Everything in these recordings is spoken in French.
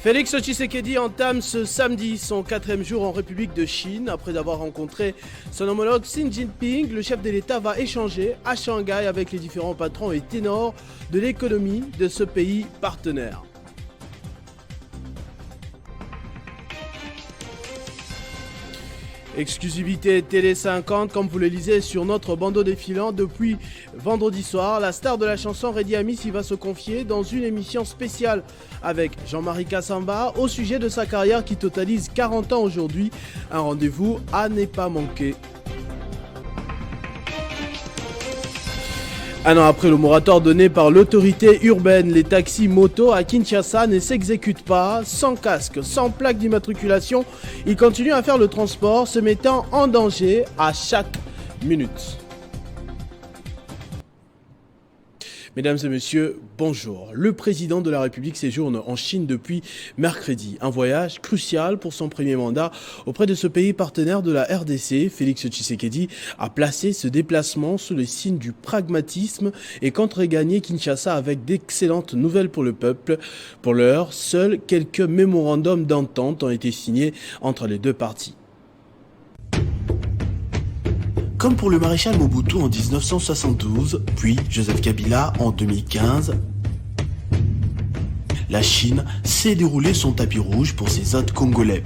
Félix Tshisekedi entame ce samedi son 4e jour en République de Chine. Après avoir rencontré son homologue Xi Jinping, le chef de l'État va échanger à Shanghai avec les différents patrons et ténors de l'économie de ce pays partenaire. Exclusivité Télé 50, comme vous le lisez sur notre bandeau défilant depuis vendredi soir. La star de la chanson Redi Amissi va se confier dans une émission spéciale avec Jean-Marie Kassamba au sujet de sa carrière qui totalise 40 ans aujourd'hui. Un rendez-vous à ne pas manquer. Un an après le moratoire donné par l'autorité urbaine, les taxis motos à Kinshasa ne s'exécutent pas, sans casque, sans plaque d'immatriculation. Ils continuent à faire le transport, se mettant en danger à chaque minute. Mesdames et messieurs, bonjour. Le président de la République séjourne en Chine depuis mercredi. Un voyage crucial pour son premier mandat auprès de ce pays partenaire de la RDC. Félix Tshisekedi a placé ce déplacement sous le signe du pragmatisme et compte regagner Kinshasa avec d'excellentes nouvelles pour le peuple. Pour l'heure, seuls quelques mémorandums d'entente ont été signés entre les deux parties. Comme pour le maréchal Mobutu en 1972, puis Joseph Kabila en 2015, la Chine sait dérouler son tapis rouge pour ses hôtes congolais.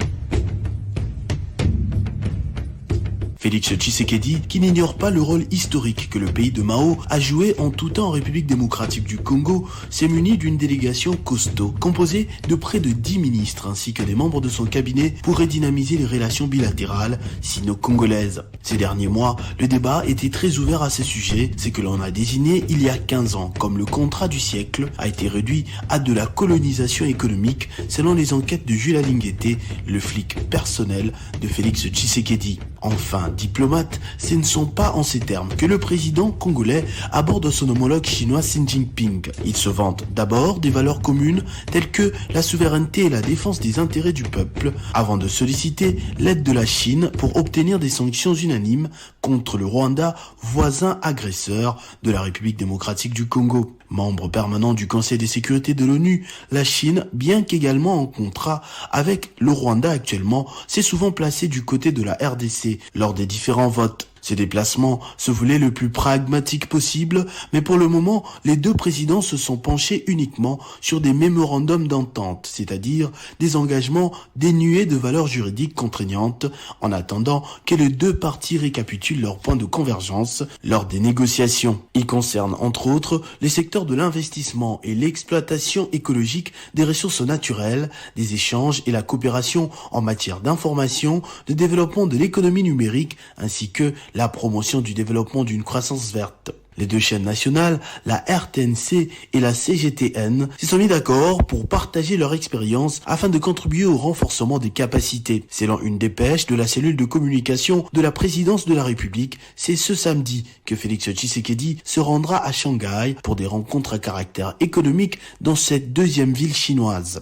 Félix Tshisekedi, qui n'ignore pas le rôle historique que le pays de Mao a joué en tout temps en République démocratique du Congo, s'est muni d'une délégation costaud, composée de près de 10 ministres ainsi que des membres de son cabinet pour redynamiser les relations bilatérales sino-congolaises. Ces derniers mois, le débat était très ouvert à ce sujet, ce que l'on a désigné il y a 15 ans comme le contrat du siècle a été réduit à de la colonisation économique selon les enquêtes de Jules Alingueté, le flic personnel de Félix Tshisekedi. Enfin, diplomate, ce ne sont pas en ces termes que le président congolais aborde son homologue chinois Xi Jinping. Il se vante d'abord des valeurs communes telles que la souveraineté et la défense des intérêts du peuple, avant de solliciter l'aide de la Chine pour obtenir des sanctions unanimes contre le Rwanda, voisin agresseur de la République démocratique du Congo. Membre permanent du Conseil de sécurité de l'ONU, la Chine, bien qu'également en contrat avec le Rwanda actuellement, s'est souvent placée du côté de la RDC lors des différents votes. Ces déplacements se voulaient le plus pragmatiques possible, mais pour le moment, les deux présidents se sont penchés uniquement sur des mémorandums d'entente, c'est-à-dire des engagements dénués de valeur juridique contraignante, en attendant que les deux parties récapitulent leurs points de convergence lors des négociations. Ils concernent entre autres les secteurs de l'investissement et l'exploitation écologique des ressources naturelles, des échanges et la coopération en matière d'information, de développement de l'économie numérique, ainsi que la promotion du développement d'une croissance verte. Les deux chaînes nationales, la RTNC et la CGTN, se sont mis d'accord pour partager leur expérience afin de contribuer au renforcement des capacités. Selon une dépêche de la cellule de communication de la présidence de la République, c'est ce samedi que Félix Tshisekedi se rendra à Shanghai pour des rencontres à caractère économique dans cette deuxième ville chinoise.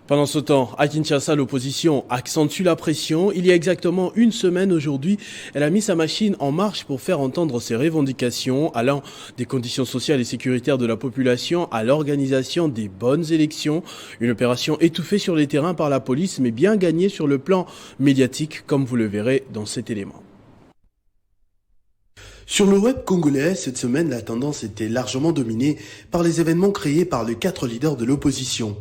Pendant ce temps, à Kinshasa, l'opposition accentue la pression. Il y a exactement une semaine aujourd'hui, elle a mis sa machine en marche pour faire entendre ses revendications, allant des conditions sociales et sécuritaires de la population à l'organisation des bonnes élections. Une opération étouffée sur les terrains par la police, mais bien gagnée sur le plan médiatique, comme vous le verrez dans cet élément. Sur le web congolais, cette semaine, la tendance était largement dominée par les événements créés par les 4 leaders de l'opposition.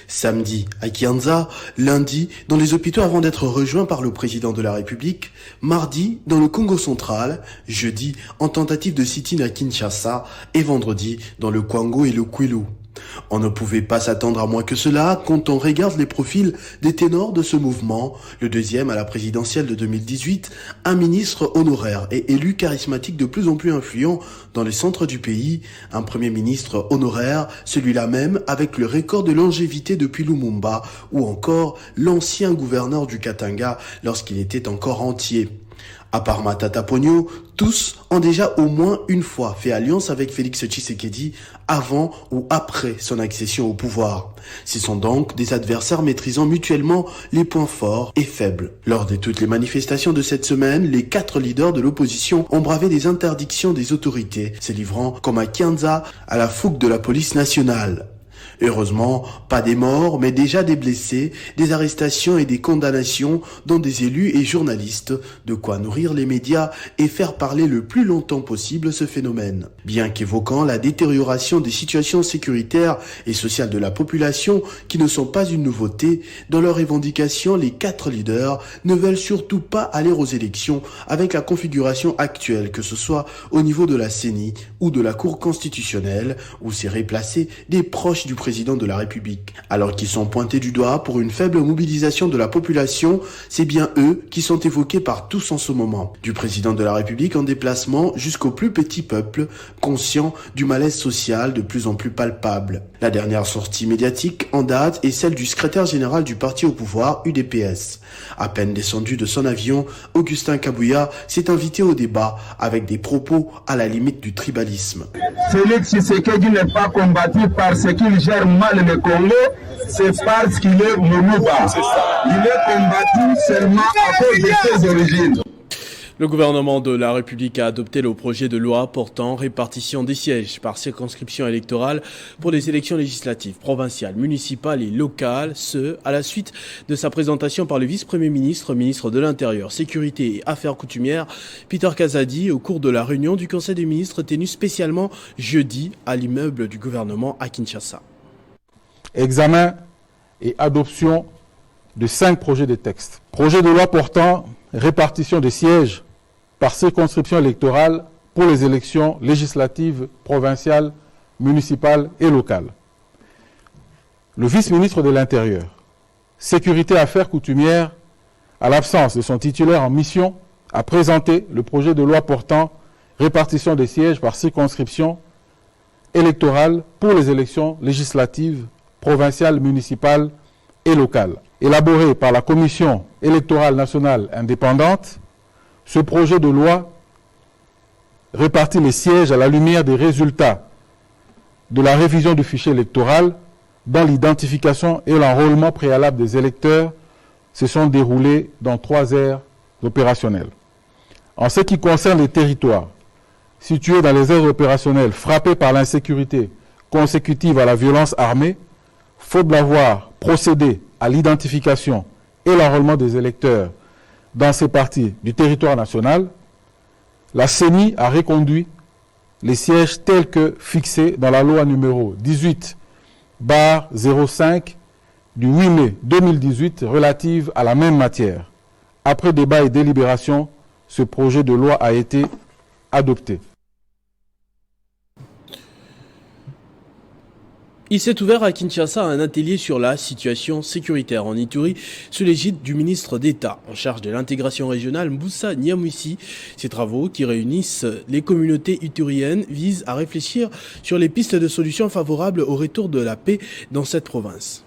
Samedi à Kianza, lundi dans les hôpitaux avant d'être rejoints par le président de la République, mardi dans le Congo central, jeudi en tentative de sit-in à Kinshasa et vendredi dans le Kwango et le Kwilu. On ne pouvait pas s'attendre à moins que cela quand on regarde les profils des ténors de ce mouvement. Le deuxième à la présidentielle de 2018, un ministre honoraire et élu charismatique de plus en plus influent dans les centres du pays, un premier ministre honoraire, celui-là même avec le record de longévité depuis Lumumba, ou encore l'ancien gouverneur du Katanga lorsqu'il était encore entier. À part Matata Ponyo, tous ont déjà au moins une fois fait alliance avec Félix Tshisekedi avant ou après son accession au pouvoir. Ce sont donc des adversaires maîtrisant mutuellement les points forts et faibles. Lors de toutes les manifestations de cette semaine, les 4 leaders de l'opposition ont bravé des interdictions des autorités, se livrant comme à Kianza à la fougue de la police nationale. Heureusement, pas des morts, mais déjà des blessés, des arrestations et des condamnations, dont des élus et journalistes, de quoi nourrir les médias et faire parler le plus longtemps possible ce phénomène. Bien qu'évoquant la détérioration des situations sécuritaires et sociales de la population, qui ne sont pas une nouveauté, dans leurs revendications, les 4 leaders ne veulent surtout pas aller aux élections avec la configuration actuelle, que ce soit au niveau de la CENI ou de la Cour constitutionnelle, où seraient placés des proches du président de la République. Alors qu'ils sont pointés du doigt pour une faible mobilisation de la population, c'est bien eux qui sont évoqués par tous en ce moment. Du président de la République en déplacement jusqu'au plus petit peuple, conscient du malaise social de plus en plus palpable. La dernière sortie médiatique en date est celle du secrétaire général du parti au pouvoir, UDPS. À peine descendu de son avion, Augustin Kabouya s'est invité au débat avec des propos à la limite du tribalisme. Félix Tshisekedi n'est pas combattu parce qu'il gère mal le Congo, c'est parce qu'il est Monuba. Il est combattu seulement à cause de ses origines. Le gouvernement de la République a adopté le projet de loi portant répartition des sièges par circonscription électorale pour les élections législatives, provinciales, municipales et locales, ce, à la suite de sa présentation par le vice-premier ministre, ministre de l'Intérieur, Sécurité et Affaires coutumières, Peter Kazadi, au cours de la réunion du Conseil des ministres tenue spécialement jeudi à l'immeuble du gouvernement à Kinshasa. Examen et adoption de 5 projets de textes. Projet de loi portant répartition des sièges par circonscription électorale pour les élections législatives, provinciales, municipales et locales. Le vice-ministre de l'Intérieur, Sécurité et Affaires coutumières, à l'absence de son titulaire en mission, a présenté le projet de loi portant répartition des sièges par circonscription électorale pour les élections législatives, provinciales, municipales et locales. Élaboré par la Commission électorale nationale indépendante, ce projet de loi répartit les sièges à la lumière des résultats de la révision du fichier électoral dans l'identification et l'enrôlement préalable des électeurs se sont déroulés dans 3 aires opérationnelles. En ce qui concerne les territoires situés dans les aires opérationnelles frappés par l'insécurité consécutive à la violence armée, faute d'avoir procédé à l'identification et l'enrôlement des électeurs dans ces parties du territoire national, la CENI a reconduit les sièges tels que fixés dans la loi numéro 18/05 du 8 mai 2018 relative à la même matière. Après débat et délibération, ce projet de loi a été adopté. Il s'est ouvert à Kinshasa un atelier sur la situation sécuritaire en Ituri sous l'égide du ministre d'État en charge de l'intégration régionale Moussa Niamwisi. Ces travaux qui réunissent les communautés ituriennes visent à réfléchir sur les pistes de solutions favorables au retour de la paix dans cette province.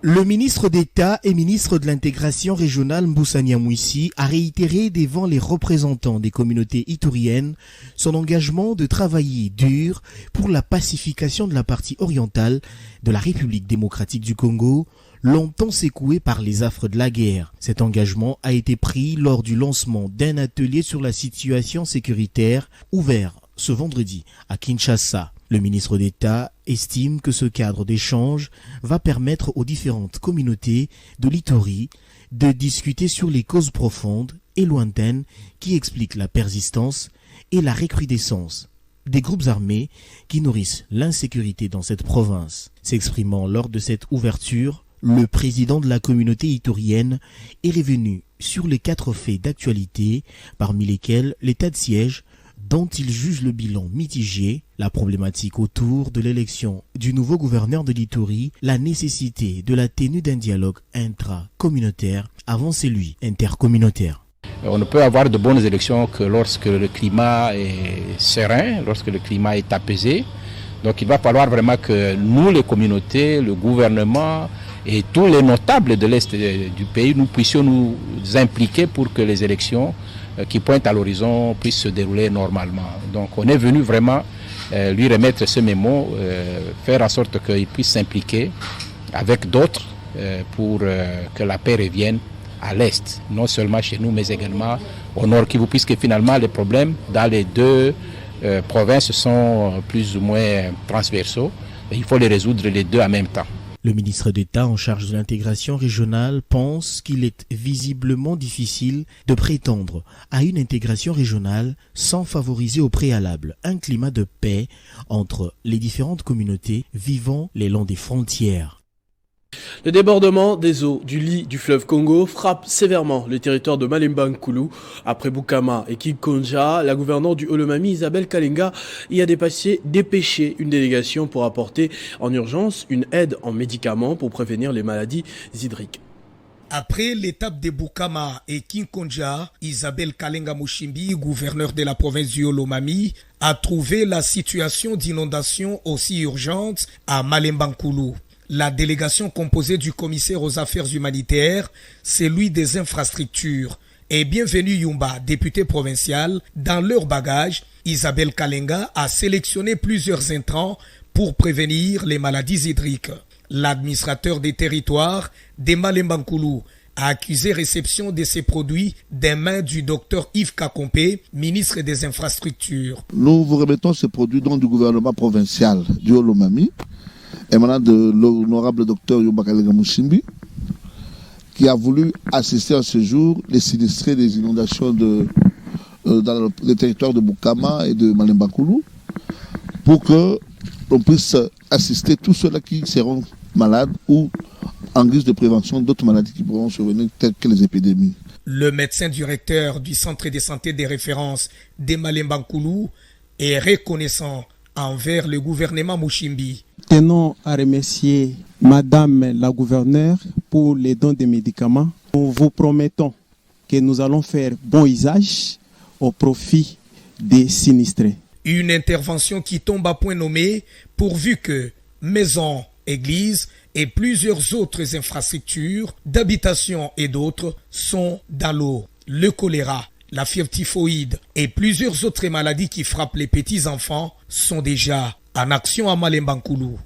Le ministre d'État et ministre de l'intégration régionale Moussa Niamwisi a réitéré devant les représentants des communautés ituriennes son engagement de travailler dur pour la pacification de la partie orientale de la République démocratique du Congo, longtemps secouée par les affres de la guerre. Cet engagement a été pris lors du lancement d'un atelier sur la situation sécuritaire ouvert ce vendredi à Kinshasa. Le ministre d'État estime que ce cadre d'échange va permettre aux différentes communautés de l'Ituri de discuter sur les causes profondes et lointaines qui expliquent la persistance et la recrudescence des groupes armés qui nourrissent l'insécurité dans cette province. S'exprimant lors de cette ouverture, le président de la communauté iturienne est revenu sur les 4 faits d'actualité, parmi lesquels l'état de siège, dont il juge le bilan mitigé, la problématique autour de l'élection du nouveau gouverneur de l'Ituri, la nécessité de la tenue d'un dialogue intra-communautaire avant celui intercommunautaire. On ne peut avoir de bonnes élections que lorsque le climat est serein, lorsque le climat est apaisé. Donc il va falloir vraiment que nous, les communautés, le gouvernement et tous les notables de l'Est du pays, nous puissions nous impliquer pour que les élections qui pointent à l'horizon puissent se dérouler normalement. Donc on est venu vraiment lui remettre ce mémo, faire en sorte qu'il puisse s'impliquer avec d'autres pour que la paix revienne à l'Est, non seulement chez nous, mais également au Nord Kivu, puisque finalement les problèmes dans les 2 provinces sont plus ou moins transversaux. il faut les résoudre les deux en même temps. Le ministre d'État en charge de l'intégration régionale pense qu'il est visiblement difficile de prétendre à une intégration régionale sans favoriser au préalable un climat de paix entre les différentes communautés vivant le long des frontières. Le débordement des eaux du lit du fleuve Congo frappe sévèrement le territoire de Malemba Nkulu. Après Bukama et Kikonja, la gouverneure du Olomami, Isabelle Kalenga, y a dépêché une délégation pour apporter en urgence une aide en médicaments pour prévenir les maladies hydriques. Après l'étape de Bukama et Kinkonja, Isabelle Kalenga Mushimbi, gouverneure de la province du Olomami, a trouvé la situation d'inondation aussi urgente à Malemba Nkulu. La délégation composée du commissaire aux affaires humanitaires, celui des infrastructures et Bienvenue Yumba, député provincial, dans leur bagage, Isabelle Kalenga a sélectionné plusieurs intrants pour prévenir les maladies hydriques. L'administrateur des territoires de Malemba Nkulu a accusé réception de ces produits des mains du docteur Yves Kakompe, ministre des Infrastructures. Nous vous remettons ces produits du gouvernement provincial du Olomami, émanant de l'honorable docteur Yumba Kalenga Mushimbi, qui a voulu assister à ce jour les sinistrés des inondations dans les territoires de Bukama et de Malemba Nkulu, pour que l'on puisse assister tous ceux-là qui seront malades ou en guise de prévention d'autres maladies qui pourront survenir, telles que les épidémies. Le médecin directeur du centre de santé des références de Malemba Nkulu est reconnaissant envers le gouvernement Mushimbi. Tenons à remercier Madame la gouverneure pour les dons de médicaments. Nous vous promettons que nous allons faire bon usage au profit des sinistrés. Une intervention qui tombe à point nommé pourvu que maisons, églises et plusieurs autres infrastructures d'habitation et d'autres sont dans l'eau. Le choléra, la fièvre typhoïde et plusieurs autres maladies qui frappent les petits-enfants sont déjà en action à Malemba Nkulu.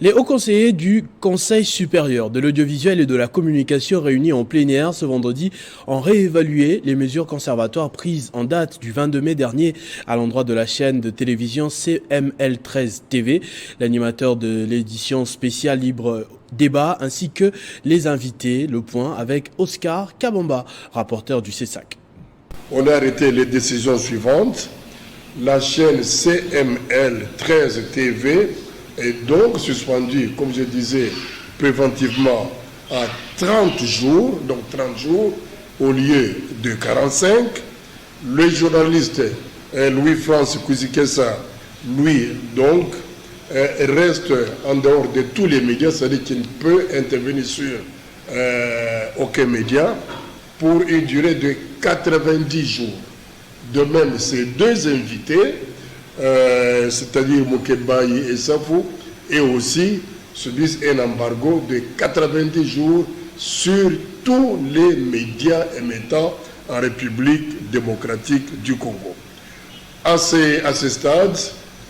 Les hauts conseillers du Conseil supérieur de l'audiovisuel et de la communication réunis en plénière ce vendredi ont réévalué les mesures conservatoires prises en date du 22 mai dernier à l'endroit de la chaîne de télévision CML13 TV, l'animateur de l'édition spéciale Libre Débat ainsi que les invités. Le point avec Oscar Kabamba, rapporteur du CESAC. On a arrêté les décisions suivantes. La chaîne CML13 TV est donc suspendue, comme je disais, préventivement à 30 jours, donc 30 jours au lieu de 45. Le journaliste Louis-France Kouzikessa, lui, donc, reste en dehors de tous les médias, c'est-à-dire qu'il ne peut intervenir sur aucun média pour une durée de 90 jours. De même, ces deux invités, c'est-à-dire Mokebayi et Safou, et aussi subissent un embargo de 90 jours sur tous les médias émettant en République démocratique du Congo. À ce stade,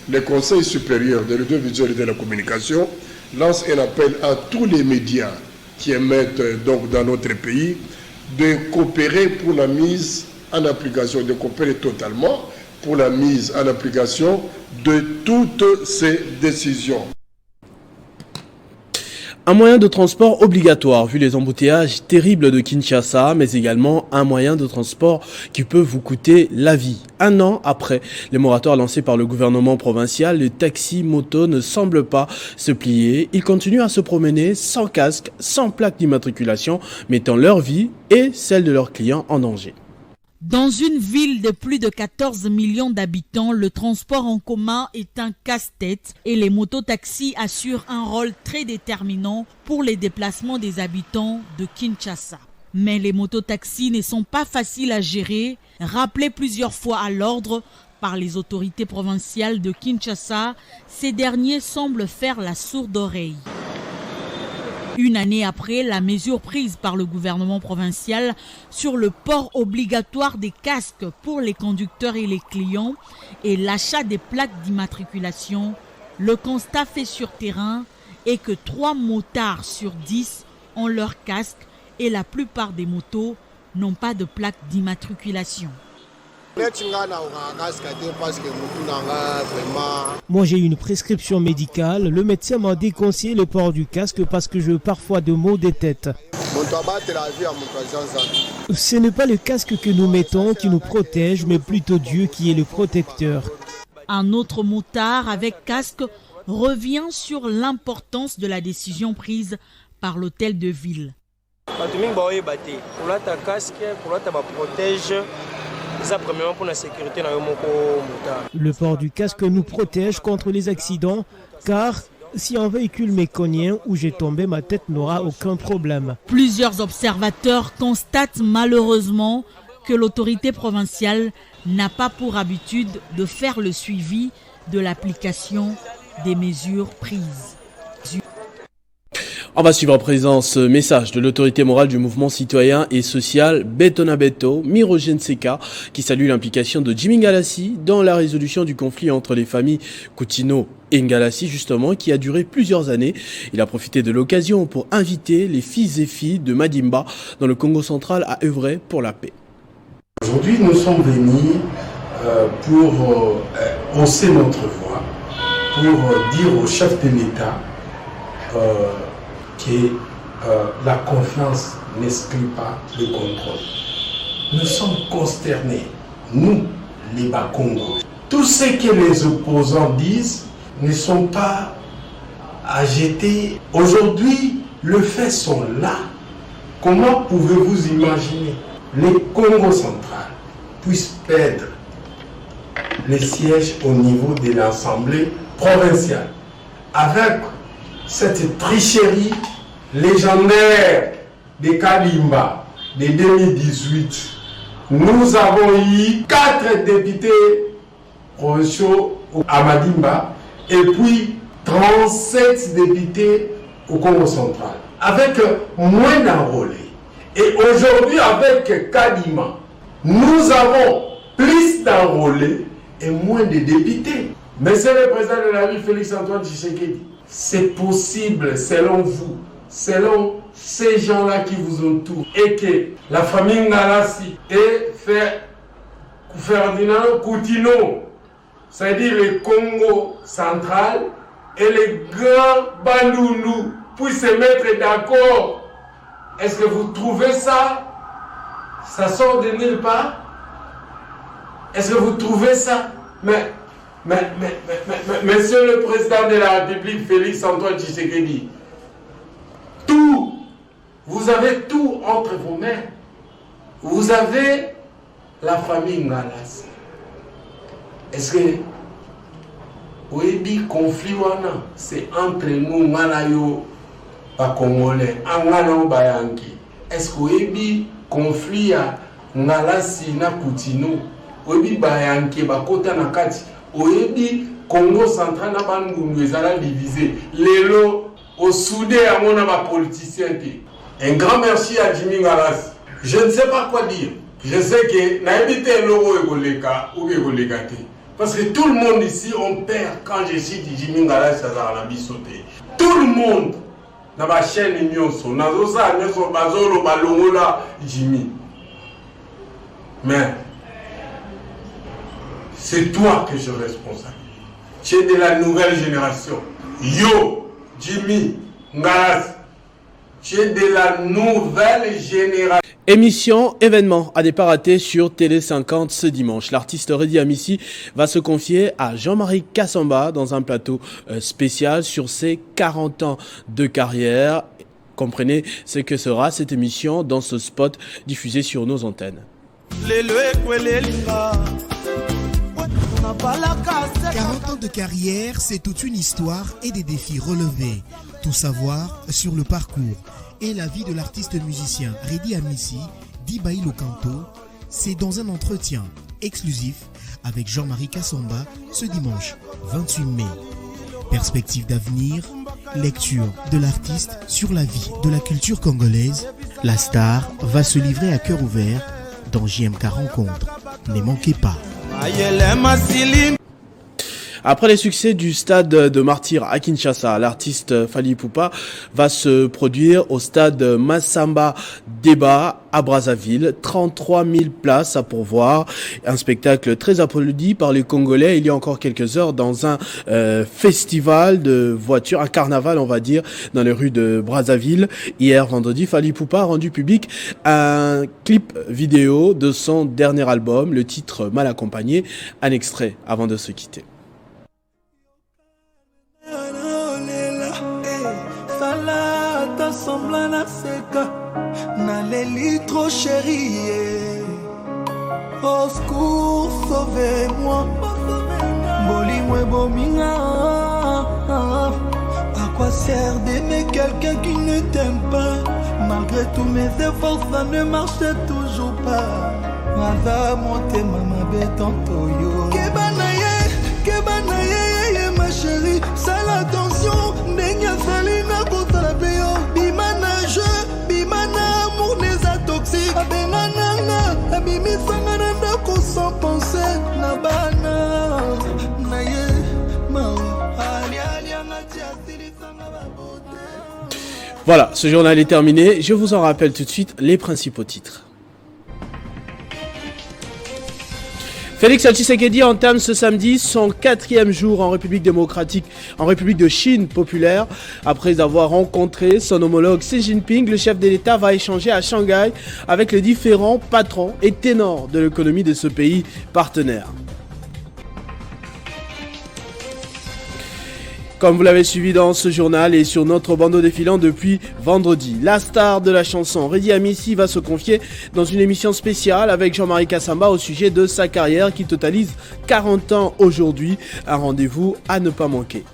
le Conseil supérieur de l'audiovisuel et de la communication lance un appel à tous les médias qui émettent donc dans notre pays de coopérer pour la mise en application, de coopérer totalement pour la mise en application de toutes ces décisions. Un moyen de transport obligatoire, vu les embouteillages terribles de Kinshasa, mais également un moyen de transport qui peut vous coûter la vie. Un an après les moratoires lancés par le gouvernement provincial, les taxis motos ne semblent pas se plier. Ils continuent à se promener sans casque, sans plaque d'immatriculation, mettant leur vie et celle de leurs clients en danger. Dans une ville de plus de 14 millions d'habitants, le transport en commun est un casse-tête et les mototaxis assurent un rôle très déterminant pour les déplacements des habitants de Kinshasa. Mais les mototaxis ne sont pas faciles à gérer, rappelés plusieurs fois à l'ordre par les autorités provinciales de Kinshasa, ces derniers semblent faire la sourde oreille. Une année après la mesure prise par le gouvernement provincial sur le port obligatoire des casques pour les conducteurs et les clients et l'achat des plaques d'immatriculation, le constat fait sur terrain est que 3 motards sur 10 ont leur casque et la plupart des motos n'ont pas de plaque d'immatriculation. Moi j'ai une prescription médicale. Le médecin m'a déconseillé le port du casque parce que j'ai parfois de maux de tête. Ce n'est pas le casque que nous mettons qui nous protège, mais plutôt Dieu qui est le protecteur. Un autre motard avec casque revient sur l'importance de la décision prise par l'hôtel de ville. Le port du casque nous protège contre les accidents, car si un véhicule méconnaît où j'ai tombé, ma tête n'aura aucun problème. Plusieurs observateurs constatent malheureusement que l'autorité provinciale n'a pas pour habitude de faire le suivi de l'application des mesures prises. On va suivre à présent ce message de l'autorité morale du mouvement citoyen et social Betonabeto, Mirogène Seka, qui salue l'implication de Jimmy Ngalassi dans la résolution du conflit entre les familles Coutinho et Ngalassi, justement, qui a duré plusieurs années. Il a profité de l'occasion pour inviter les fils et filles de Madimba dans le Congo central à œuvrer pour la paix. Aujourd'hui, nous sommes venus pour hausser notre voix, pour dire au chef de l'État que la confiance n'exclut pas le contrôle. Nous sommes consternés, nous, les Bas-Congo. Tout ce que les opposants disent ne sont pas à jeter. Aujourd'hui, les faits sont là. Comment pouvez-vous imaginer le Congo central puisse perdre les sièges au niveau de l'Assemblée provinciale avec cette tricherie légendaire de Kalimba de 2018? Nous avons eu 4 députés provinciaux à Madimba et puis 37 députés au Congo central, avec moins d'enrôlés. Et aujourd'hui, avec Kadima, nous avons plus d'enrôlés et moins de députés. Monsieur le président de la République, Félix-Antoine Tshisekedi, c'est possible selon vous, selon ces gens-là qui vous entourent, et que la famille Ngalassi et Ferdinand Coutinho, c'est-à-dire le Congo central, et les grands Bandundu puissent se mettre d'accord. Est-ce que vous trouvez ça? Ça sort de nulle part? Est-ce que vous trouvez ça? Mais Monsieur le Président de la République, Félix-Antoine Tshisekedi, vous avez tout entre vos mains. Vous avez la famille Ngalassi. Est-ce que oui, le conflit c'est entre nous, Ngalayo, pas Congolais, Angalo Bayanki. Est-ce que le conflit à Ngalassi na Coutinho, oui, Bayanki, Bakota Nakati, oui, Congo central na Bandundu, ezala divisé. Lelo, au Soudan, on a ma politicien. Un grand merci à Jimmy Ngalassi. Je ne sais pas quoi dire. Je sais que n'habitez l'euro et Goleka ou Goleka. Parce que tout le monde ici, on perd quand je cite Jimmy Ngalassi à l'Arabie Saoudite. Tout le monde dans ma chaîne Nyonso, Nazosa, Nyonso, Bazolo, Balongola, Jimmy. Mais c'est toi que je suis responsable. Tu es de la nouvelle génération. Yo, Jimmy Ngalassi. Tu es de la nouvelle génération. Émission événement à ne pas rater sur Télé 50 ce dimanche. L'artiste Redi Amissi va se confier à Jean-Marie Kassamba dans un plateau spécial sur ses 40 ans de carrière. Comprenez ce que sera cette émission dans ce spot diffusé sur nos antennes. 40 ans de carrière, c'est toute une histoire et des défis relevés. Tout savoir sur le parcours et la vie de l'artiste musicien Redi Amissi, dit Baï Locanto, c'est dans un entretien exclusif avec Jean-Marie Kassamba ce dimanche 28 mai. Perspective d'avenir, lecture de l'artiste sur la vie de la culture congolaise. La star va se livrer à cœur ouvert dans JMK Rencontre. Ne manquez pas. Après les succès du stade de Martyrs à Kinshasa, l'artiste Fally Ipupa va se produire au stade Massamba Débat à Brazzaville. 33 000 places à pourvoir. Un spectacle très applaudi par les Congolais il y a encore quelques heures dans un festival de voitures, un carnaval on va dire, dans les rues de Brazzaville. Hier vendredi, Fally Ipupa a rendu public un clip vidéo de son dernier album, le titre Mal accompagné, un extrait avant de se quitter. Naleli trop chérie, au secours, sauvez-moi. Bolimwe bominga, à quoi sert d'aimer quelqu'un qui ne t'aime pas? Malgré tous mes efforts, ça ne marche toujours pas. Nada monte mama betantoyo. Kebanaye, ma chérie, sale attention, nenya salina kota la beyo. Bimana je, bimana amour n'est a toxique. Abengananga, abimi sangana ndako sans penser. Nabana, naye, mao, ali ngati asili sangaba bote. Voilà, ce journal est terminé. Je vous en rappelle tout de suite les principaux titres. Félix Tshisekedi entame ce samedi son 4e jour en République démocratique, en République de Chine populaire. Après avoir rencontré son homologue Xi Jinping, le chef de l'État va échanger à Shanghai avec les différents patrons et ténors de l'économie de ce pays partenaire. Comme vous l'avez suivi dans ce journal et sur notre bandeau défilant depuis vendredi, la star de la chanson, Redi Amissi, va se confier dans une émission spéciale avec Jean-Marie Kassamba au sujet de sa carrière qui totalise 40 ans aujourd'hui. Un rendez-vous à ne pas manquer.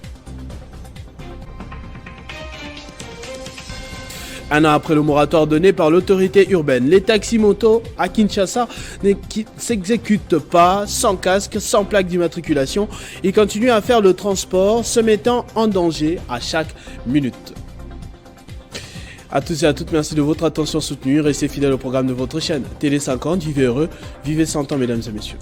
Un an après le moratoire donné par l'autorité urbaine, les taxis-motos à Kinshasa ne s'exécutent pas, sans casque, sans plaque d'immatriculation. Ils continuent à faire le transport, se mettant en danger à chaque minute. À tous et à toutes, merci de votre attention soutenue. Restez fidèles au programme de votre chaîne Télé 50. Vivez heureux, vivez 100 ans, mesdames et messieurs.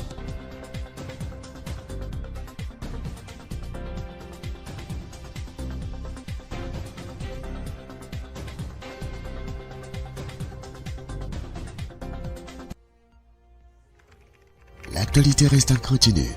L'actualité reste incontinue.